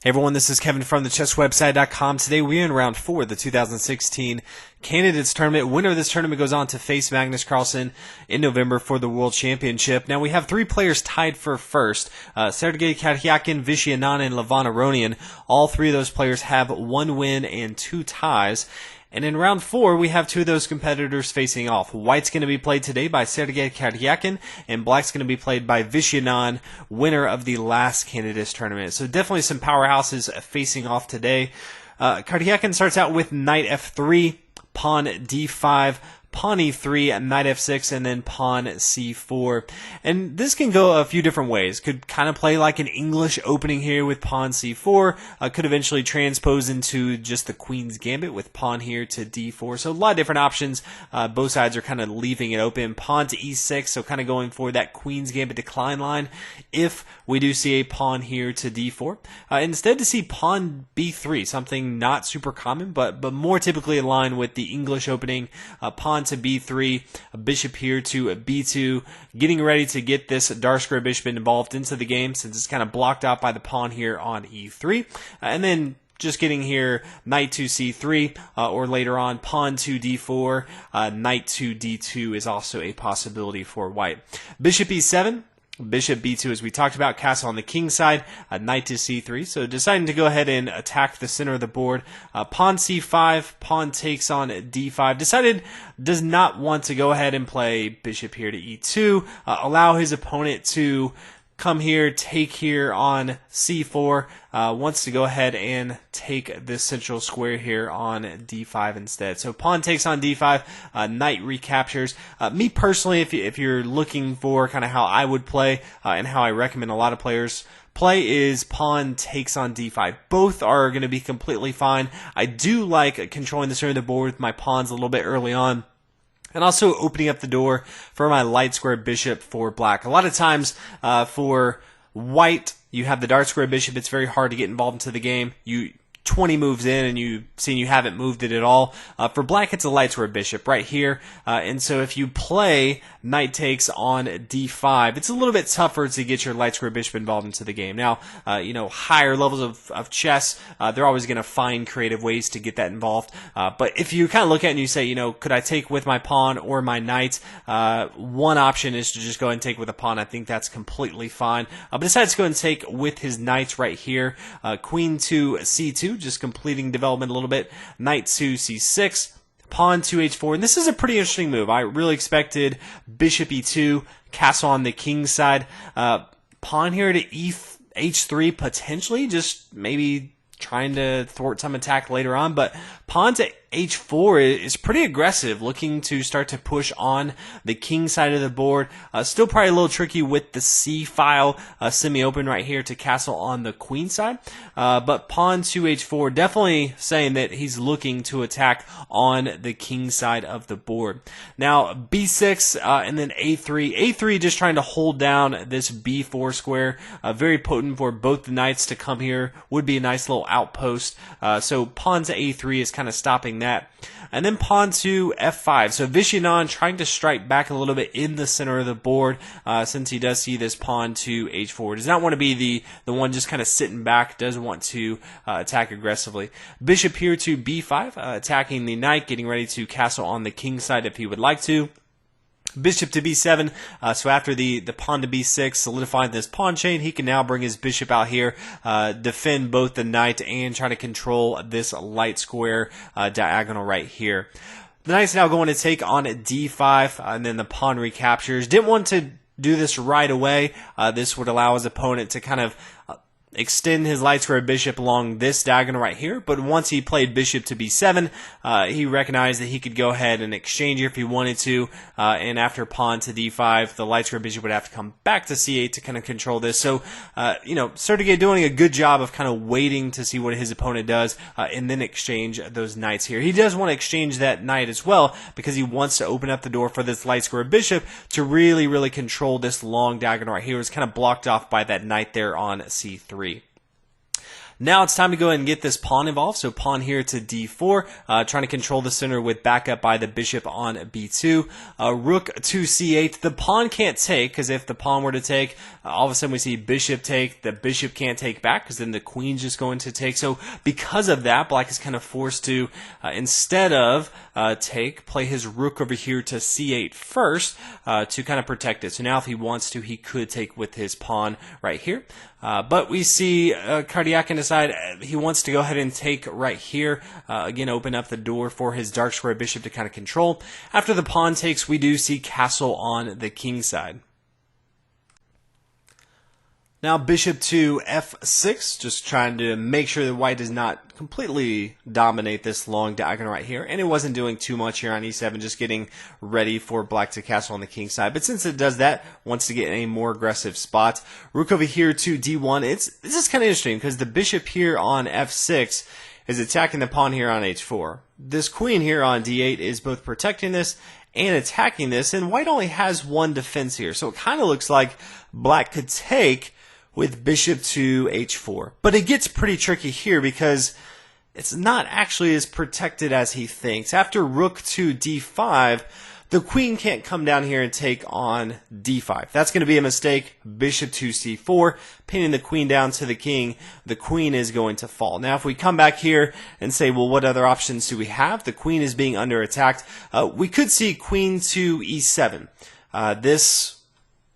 Hey everyone, this is Kevin from thechesswebsite.com. Today we are in round 4 of the 2016 Candidates Tournament. Winner of this tournament goes on to face Magnus Carlsen in November for the World Championship. Now we have 3 players tied for first. Sergey Karyakin, Vishy Anand, and Levon Aronian. All 3 of those players have 1 win and 2 ties. And in round 4, we have 2 of those competitors facing off. White's going to be played today by Sergey Karyakin, and Black's going to be played by Vishy Anand, winner of the last Candidates Tournament. So definitely some powerhouses facing off today. Karyakin starts out with knight f3, pawn d5, pawn e3, knight f6, and then pawn c4. And this can go a few different ways. Could kind of play like an English opening here with pawn c4. Could eventually transpose into just the queen's gambit with pawn here to d4. So a lot of different options. Both sides are kind of leaving it open. Pawn to e6, so kind of going for that queen's gambit decline line if we do see a pawn here to d4. Instead to see pawn b3, something not super common, but more typically in line with the English opening. Pawn to b3, a bishop here to b2, getting ready to get this dark square bishop involved into the game since it's kind of blocked out by the pawn here on e3, and then just getting here knight to c3, or later on pawn to d4, knight to d2 is also a possibility for white. Bishop e7. Bishop b2, as we talked about, castle on the king side, knight to c3. So deciding to go ahead and attack the center of the board. Pawn c5, pawn takes on d5. Decided does not want to go ahead and play bishop here to e2. Allow his opponent to come here, take here on c4, wants to go ahead and take this central square here on d5 instead. So pawn takes on d5, knight recaptures. Me personally, if you're looking for kind of how I would play and how I recommend a lot of players play, is pawn takes on d5. Both are going to be completely fine. I do like controlling the center of the board with my pawns a little bit early on, and also opening up the door for my light square bishop for black. A lot of times for white, you have the dark square bishop. It's very hard to get involved into the game. 20 moves in and you haven't moved it at all. For black, it's a light square bishop right here. And so if you play knight takes on d5, it's a little bit tougher to get your light square bishop involved into the game. Now, higher levels of chess, they're always going to find creative ways to get that involved. But if you kind of look at it and you say, could I take with my pawn or my knight? One option is to just go ahead and take with a pawn. I think that's completely fine. But decides to go and take with his knights right here. Queen to c2. Just completing development a little bit. Knight to c6, pawn to h4, and this is a pretty interesting move. I really expected bishop e2, castle on the king side, pawn here to h3 potentially, just maybe trying to thwart some attack later on, but pawn to h4 is pretty aggressive, looking to start to push on the king side of the board. Still probably a little tricky with the c file semi-open right here to castle on the queen side. But pawn to h4, definitely saying that he's looking to attack on the king side of the board. Now b6 and then a3. a3 just trying to hold down this b4 square. Very potent for both the knights to come here. Would be a nice little outpost. So pawn to a3 is kind of stopping that. And then pawn to f5. So Vishy Anand trying to strike back a little bit in the center of the board, since he does see this pawn to h4. Does not want to be the one just kind of sitting back. Does want to attack aggressively. Bishop here to b5, attacking the knight, getting ready to castle on the king side if he would like to. Bishop to b7, so after the pawn to b6, solidifying this pawn chain, he can now bring his bishop out here, defend both the knight and try to control this light square diagonal right here. The knight's now going to take on d5, and then the pawn recaptures. Didn't want to do this right away. This would allow his opponent to kind of extend his light square bishop along this diagonal right here, but once he played bishop to b7, he recognized that he could go ahead and exchange here if he wanted to, and after pawn to d5, the light square bishop would have to come back to c8 to kind of control this. So, Sergey doing a good job of kind of waiting to see what his opponent does, and then exchange those knights here. He does want to exchange that knight as well, because he wants to open up the door for this light square bishop to really, really control this long diagonal right here. It's kind of blocked off by that knight there on c3. Now it's time to go ahead and get this pawn involved. So pawn here to d4, trying to control the center with backup by the bishop on b2. Rook to c8. The pawn can't take, because if the pawn were to take, all of a sudden we see bishop take. The bishop can't take back, because then the queen's just going to take. So because of that, black is kind of forced to, instead of take, play his rook over here to c8 first to kind of protect it. So now if he wants to, he could take with his pawn right here. But we see Kardiakin decide he wants to go ahead and take right here. Again, open up the door for his dark square bishop to kind of control. After the pawn takes, we do see castle on the king side. Now bishop to f6, just trying to make sure that white does not completely dominate this long diagonal right here. And it wasn't doing too much here on e7, just getting ready for black to castle on the king side. But since it does that, wants to get in a more aggressive spot. Rook over here to d1. This is kind of interesting because the bishop here on f6 is attacking the pawn here on h4. This queen here on d8 is both protecting this and attacking this, and white only has one defense here. So it kind of looks like black could take with bishop to h4. But it gets pretty tricky here because it's not actually as protected as he thinks. After rook to d5, the queen can't come down here and take on d5. That's going to be a mistake. Bishop to c4, pinning the queen down to the king. The queen is going to fall. Now if we come back here and say, well, what other options do we have? The queen is being under attack. We could see queen to e7. This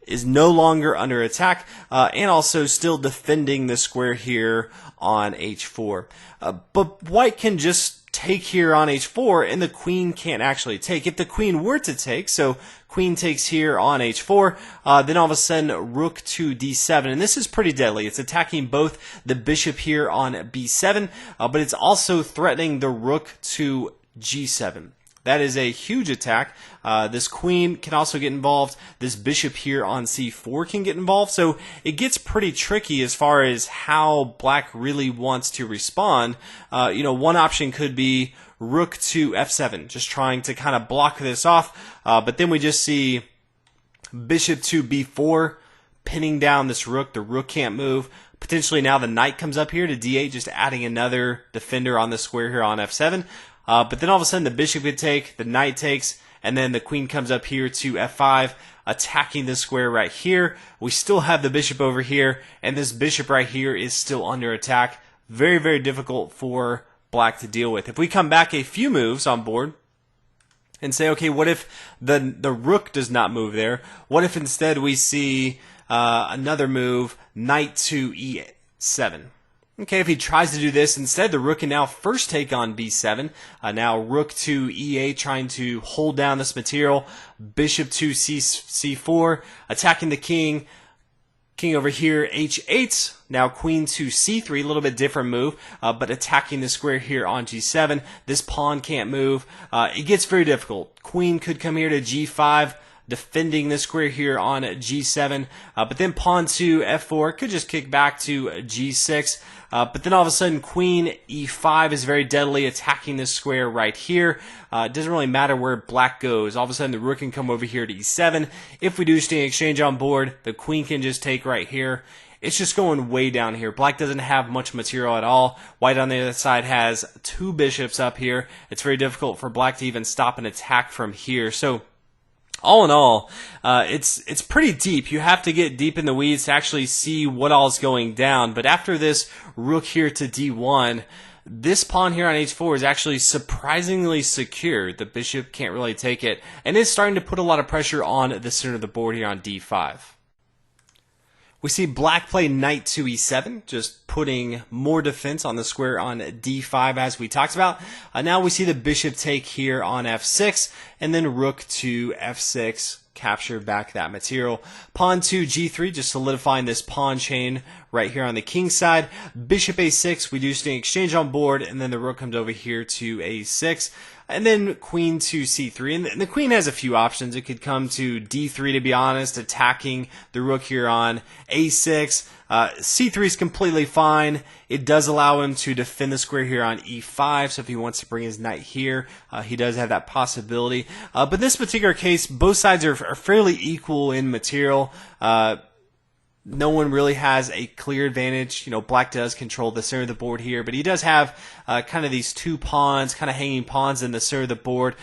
is no longer under attack, and also still defending the square here on h4. But white can just take here on h4, and the queen can't actually take. If the queen were to take, so queen takes here on h4, then all of a sudden rook to d7, and this is pretty deadly. It's attacking both the bishop here on b7, but it's also threatening the rook to g7. That is a huge attack. This queen can also get involved. This bishop here on c4 can get involved. So it gets pretty tricky as far as how black really wants to respond. One option could be rook to f7, just trying to kind of block this off. But then we just see bishop to b4, pinning down this rook. The rook can't move. Potentially now the knight comes up here to d8, just adding another defender on the square here on f7. But then all of a sudden the bishop could take, the knight takes, and then the queen comes up here to f5, attacking the square right here. We still have the bishop over here, and this bishop right here is still under attack. Very, very difficult for black to deal with. If we come back a few moves on board and say, okay, what if the rook does not move there? What if instead we see another move, knight to e7? Okay, if he tries to do this, instead the rook can now first take on b7. Now rook to e8, trying to hold down this material. Bishop to c4, attacking the king. King over here, h8. Now queen to c3, a little bit different move, but attacking the square here on g7. This pawn can't move. It gets very difficult. Queen could come here to g5. Defending the square here on g7, but then pawn to f4 could just kick back to g6, but then all of a sudden queen e5 is very deadly, attacking this square right here. It doesn't really matter where black goes. All of a sudden the rook can come over here to e7. If we do see an exchange on board, the queen can just take right here. It's just going way down here. Black doesn't have much material at all. White on the other side has two bishops up here. It's very difficult for black to even stop an attack from here. So all in all, it's pretty deep. You have to get deep in the weeds to actually see what all is going down. But after this rook here to d1, this pawn here on h4 is actually surprisingly secure. The bishop can't really take it, and it's starting to put a lot of pressure on the center of the board here on d5. We see black play knight to e7, just putting more defense on the square on d5 as we talked about. Now we see the bishop take here on f6, and then rook to f6, capture back that material. Pawn to g3, just solidifying this pawn chain right here on the king side. Bishop a6, we do see an exchange on board, and then the rook comes over here to a6. And then queen to c3, and the queen has a few options. It could come to d3, to be honest, attacking the rook here on a6. c3 is completely fine. It does allow him to defend the square here on e5, so if he wants to bring his knight here, he does have that possibility. But in this particular case, both sides are fairly equal in material. no one really has a clear advantage. You know, black does control the center of the board here, but he does have kind of these two pawns, kind of hanging pawns in the center of the board.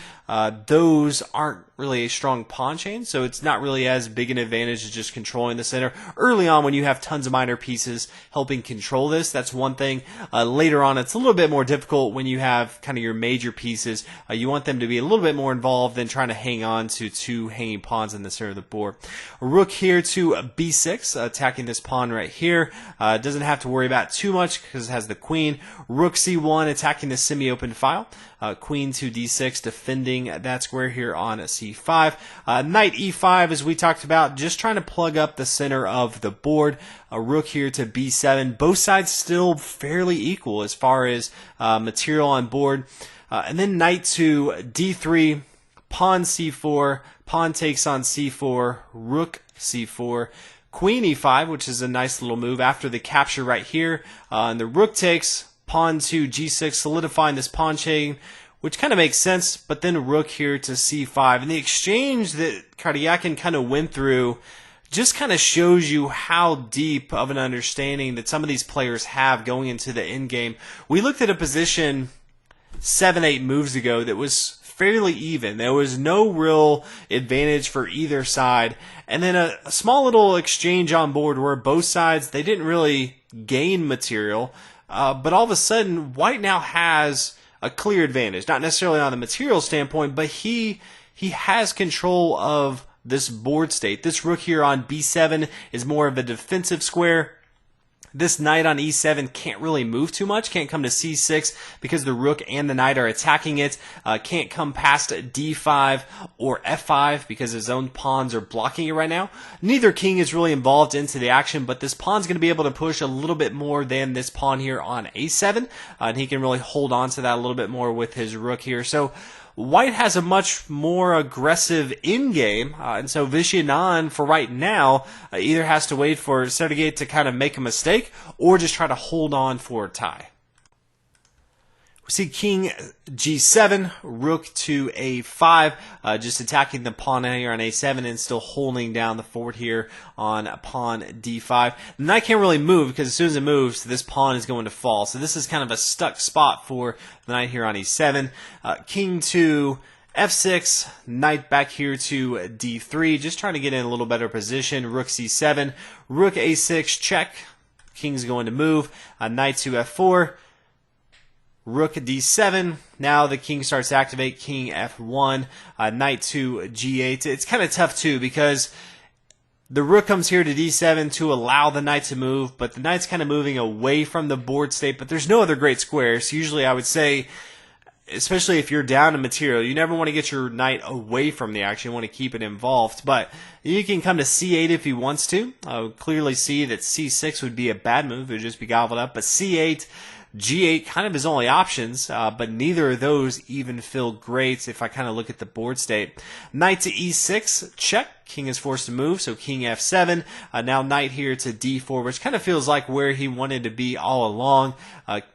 Those aren't really a strong pawn chain, so it's not really as big an advantage as just controlling the center. Early on, when you have tons of minor pieces helping control this, that's one thing. Later on, it's a little bit more difficult when you have kind of your major pieces. You want them to be a little bit more involved than trying to hang on to two hanging pawns in the center of the board. Rook here to b6, attacking this pawn right here. Doesn't have to worry about too much because it has the queen. Rook c1, attacking the semi-open file. Queen to d6, defending that square here on c5. Knight e5, as we talked about, just trying to plug up the center of the board. Rook here to b7. Both sides still fairly equal as far as material on board. And then knight to d3, pawn c4, pawn takes on c4, rook c4. Queen e5, which is a nice little move after the capture right here. And the rook takes, pawn to g6, solidifying this pawn chain, which kind of makes sense, but then rook here to c5. And the exchange that Karyakin kind of went through just kind of shows you how deep of an understanding that some of these players have going into the endgame. We looked at a position 7-8 moves ago that was fairly even. There was no real advantage for either side. And then a small little exchange on board where both sides, they didn't really gain material. But all of a sudden, white now has a clear advantage. Not necessarily on the material standpoint, but he has control of this board state. This rook here on b7 is more of a defensive square. This knight on e7 can't really move too much, can't come to c6 because the rook and the knight are attacking it, can't come past d5 or f5 because his own pawns are blocking it right now. Neither king is really involved into the action, but this pawn's going to be able to push a little bit more than this pawn here on a7, and he can really hold on to that a little bit more with his rook here. So white has a much more aggressive in-game, and so Vishy Anand, for right now, either has to wait for Sergey to kind of make a mistake or just try to hold on for a tie. We see king g7, rook to a5, just attacking the pawn here on a7 and still holding down the fort here on pawn d5. The knight can't really move because as soon as it moves, this pawn is going to fall. So this is kind of a stuck spot for the knight here on e7. King to f6, knight back here to d3, just trying to get in a little better position. Rook c7, rook a6, check. King's going to move. Knight to f4. Rook d7. Now the king starts to activate. King f1. Knight to g8. It's kind of tough too because the rook comes here to d7 to allow the knight to move, but the knight's kind of moving away from the board state, but there's no other great squares. Usually I would say, especially if you're down in material, you never want to get your knight away from the action. You want to keep it involved. But you can come to c8 if he wants to. Clearly see that c6 would be a bad move. It would just be gobbled up. But c8, g8 kind of his only options, but neither of those even feel great if I kind of look at the board state. Knight to e6, check. King is forced to move, so king f7. Now knight here to d4, which kind of feels like where he wanted to be all along.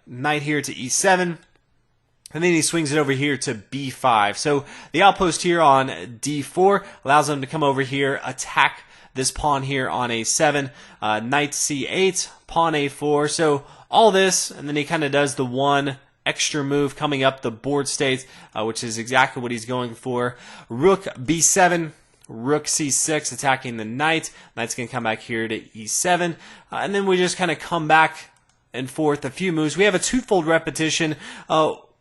Knight here to e7. And then he swings it over here to b5. So the outpost here on d4 allows him to come over here, attack this pawn here on a7. Knight c8, pawn a4. So all this, and then he kind of does the one extra move coming up the board state, which is exactly what he's going for. Rook b7, rook c6, attacking the knight. Knight's going to come back here to e7. And then we just kind of come back and forth a few moves. We have a twofold repetition.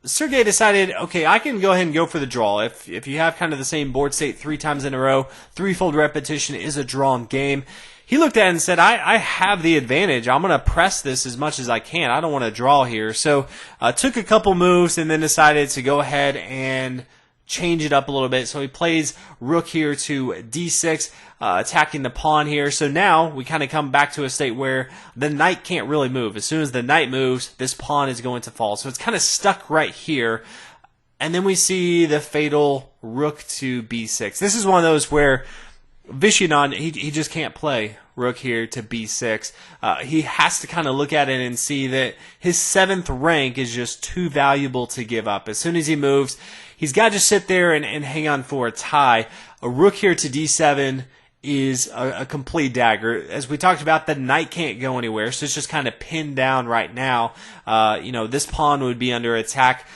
Sergey decided, okay, I can go ahead and go for the draw. If you have kind of the same board state 3 times in a row, threefold repetition is a drawn game. He looked at it and said, I have the advantage. I'm going to press this as much as I can. I don't want to draw here. So took a couple moves and then decided to go ahead and change it up a little bit. So he plays rook here to d6, attacking the pawn here. So now we kind of come back to a state where the knight can't really move. As soon as the knight moves, this pawn is going to fall. So it's kind of stuck right here. And then we see the fatal rook to b6. This is one of those where Vishy Anand, he just can't play rook here to b6. He has to kind of look at it and see that his 7th rank is just too valuable to give up. As soon as he moves, he's got to just sit there and hang on for a tie. A rook here to d7 is a complete dagger. As we talked about, the knight can't go anywhere, so it's just kind of pinned down right now. This pawn would be under attack.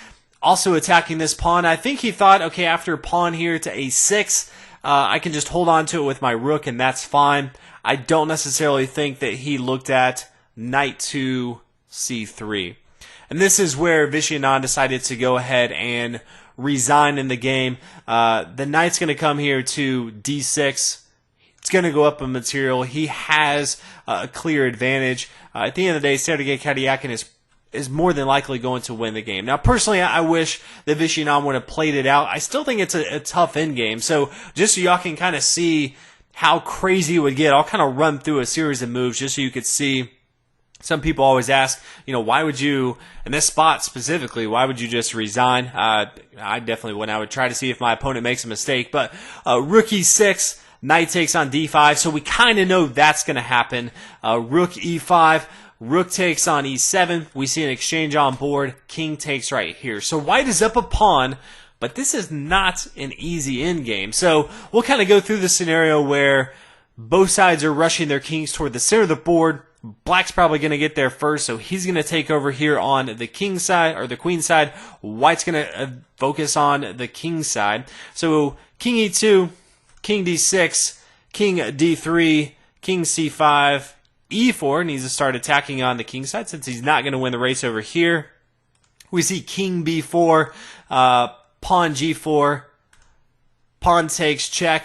Also attacking this pawn, I think he thought, okay, after pawn here to a6, I can just hold on to it with my rook, and that's fine. I don't necessarily think that he looked at knight to c3. And this is where Vishy Anand decided to go ahead and resign in the game. The knight's going to come here to d6. It's going to go up a material. He has a clear advantage. At the end of the day, Sergey Karyakin is more than likely going to win the game. Now, personally, I wish that Vishy Anand would have played it out. I still think it's a tough endgame. So just so y'all can kind of see how crazy it would get, I'll kind of run through a series of moves just so you could see. Some people always ask, why would you, in this spot specifically, why would you just resign? I definitely wouldn't. I would try to see if my opponent makes a mistake. But rook e6, knight takes on d5, so we kind of know that's going to happen. Rook e5, rook takes on e7. We see an exchange on board. King takes right here. So white is up a pawn, but this is not an easy endgame. So we'll kind of go through the scenario where both sides are rushing their kings toward the center of the board. Black's probably going to get there first, so he's going to take over here on the king side, or the queen side. White's going to focus on the king side. So king e2, king d6, king d3, king c5, e4 needs to start attacking on the king side since he's not going to win the race over here. We see king b4, pawn g4, pawn takes check.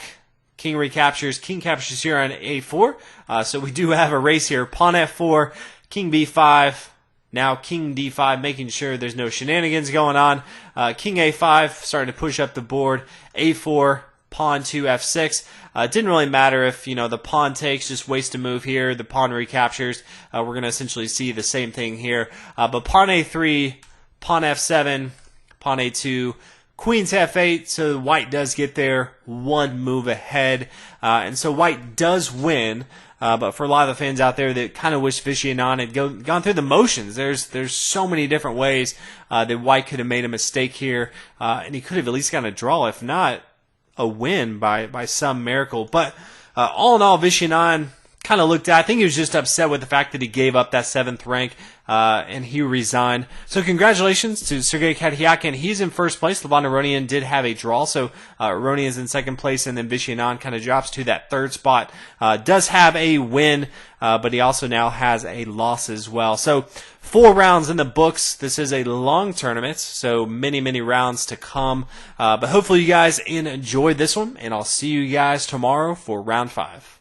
King recaptures. King captures here on a4. So we do have a race here. Pawn f4, king b5. Now king d5, making sure there's no shenanigans going on. King a5, starting to push up the board. a4, pawn to f6. It didn't really matter if the pawn takes, just waste a move here. The pawn recaptures. We're going to essentially see the same thing here. But pawn a3, pawn f7, pawn a2. Queen to f8, so white does get there one move ahead. And so white does win. But for a lot of the fans out there that kind of wish Vishy Anand had gone through the motions, there's so many different ways that white could have made a mistake here. And he could have at least gotten a draw, if not a win by some miracle. But all in all, Vishy Anand kind of looked at, I think he was just upset with the fact that he gave up that 7th rank and he resigned. So congratulations to Sergey Karyakin. He's in first place. Levon Aronian did have a draw, so Aronian is in second place, and then Vishy Anand kind of drops to that 3rd spot. Does have a win, but he also now has a loss as well. So 4 rounds in the books. This is a long tournament, so many rounds to come. But hopefully you guys enjoyed this one, and I'll see you guys tomorrow for round 5.